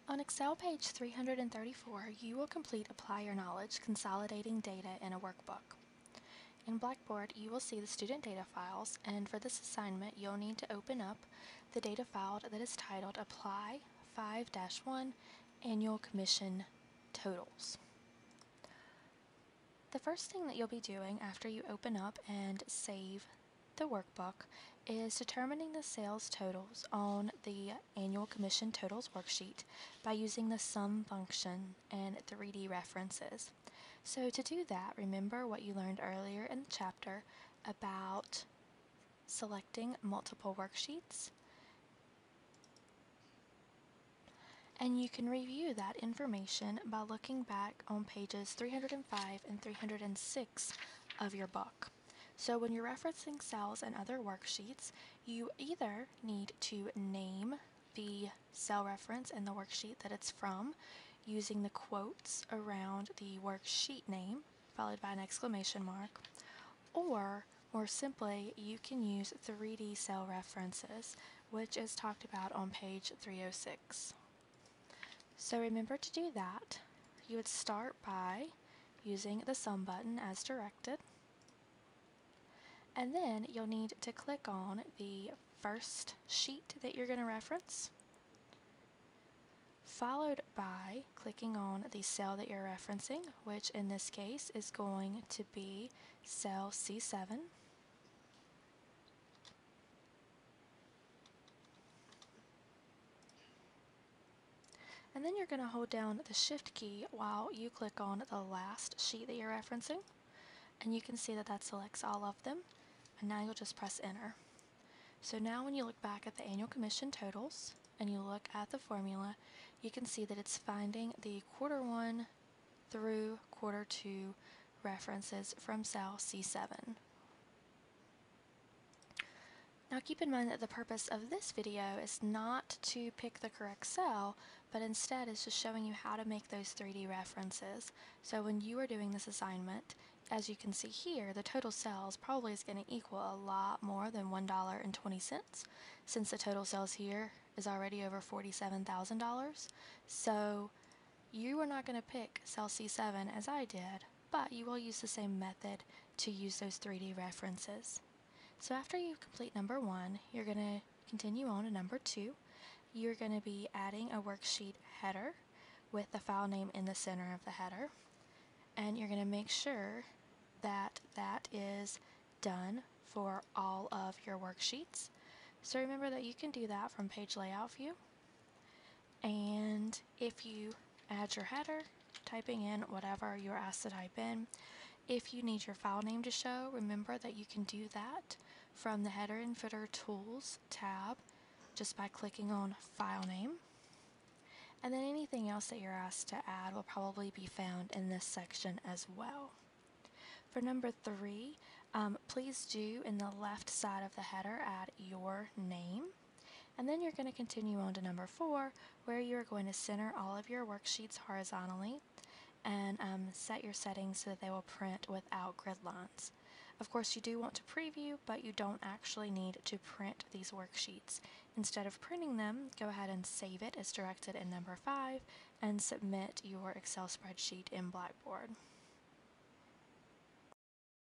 On Excel page 334, you will complete Apply Your Knowledge, consolidating data in a workbook. In Blackboard, you will see the student data files, and for this assignment, you'll need to open up the data file that is titled Apply 5-1 Annual Commission Totals. The first thing that you'll be doing after you open up and save the workbook is determining the sales totals on the annual commission totals worksheet by using the sum function and 3D references. So to do that, remember what you learned earlier in the chapter about selecting multiple worksheets, and you can review that information by looking back on pages 305 and 306 of your book. So when you're referencing cells and other worksheets, you either need to name the cell reference and the worksheet that it's from using the quotes around the worksheet name followed by an exclamation mark, or more simply, you can use 3D cell references, which is talked about on page 306. So remember to do that. You would start by using the sum button as directed, and then you'll need to click on the first sheet that you're going to reference, followed by clicking on the cell that you're referencing, which in this case is going to be cell C7. And then you're going to hold down the Shift key while you click on the last sheet that you're referencing, and you can see that that selects all of them, and now you'll just press Enter. So now when you look back at the annual commission totals and you look at the formula, you can see that it's finding the quarter 1 through quarter 2 references from cell C7. Now keep in mind that the purpose of this video is not to pick the correct cell, but instead is just showing you how to make those 3D references. So when you are doing this assignment, as you can see here, the total sales probably is going to equal a lot more than $1.20, since the total sales here is already over $47,000. So you are not going to pick cell C7 as I did, but you will use the same method to use those 3D references. So after you complete number 1, you're going to continue on to number 2. You're going to be adding a worksheet header with the file name in the center of the header, and you're going to make sure that that is done for all of your worksheets. So remember that you can do that from page layout view, and if you add your header, typing in whatever you're asked to type in, if you need your file name to show, remember that you can do that from the Header and Footer Tools tab just by clicking on File Name. And then anything else that you're asked to add will probably be found in this section as well. For number 3, please do in the left side of the header add your name. And then you're going to continue on to number 4, where you're going to center all of your worksheets horizontally and set your settings so that they will print without grid lines. Of course, you do want to preview, but you don't actually need to print these worksheets. Instead of printing them, go ahead and save it as directed in number 5 and submit your Excel spreadsheet in Blackboard.